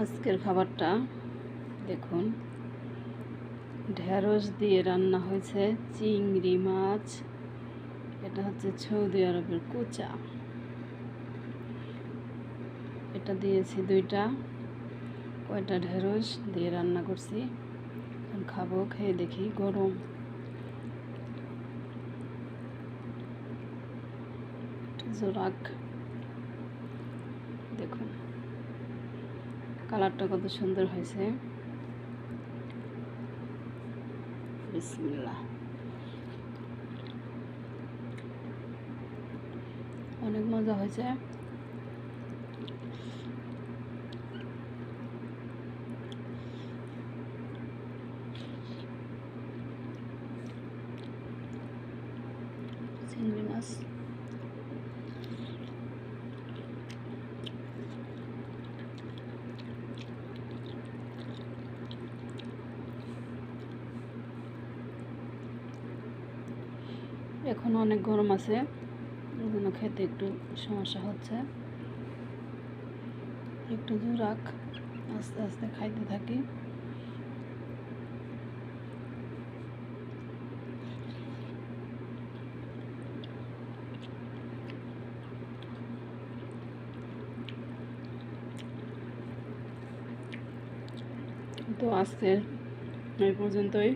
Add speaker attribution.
Speaker 1: আজকের খাবারটা দেখুন, ঢেঁড়স দিয়ে রান্না হয়েছে চিংড়ি মাছ। এটা হচ্ছে সৌদি আরবের কুচা। এটা দিয়েছি দুইটা, কয়টা ঢেঁড়স দিয়ে রান্না করছি। এখন খাবো, খেয়ে দেখি। গরম জোরাক, দেখুন কালারটা কত সুন্দর হয়েছে। বিসমিল্লাহ। অনেক মজা হয়েছে। চিংড়ি মাছ এখন অনেক গরম আছে, ওই জন্য খেতে একটু সমস্যা হচ্ছে। একটু জোরাক, আস্তে আস্তে খাইতে থাকি। তো আজকে এই পর্যন্তই।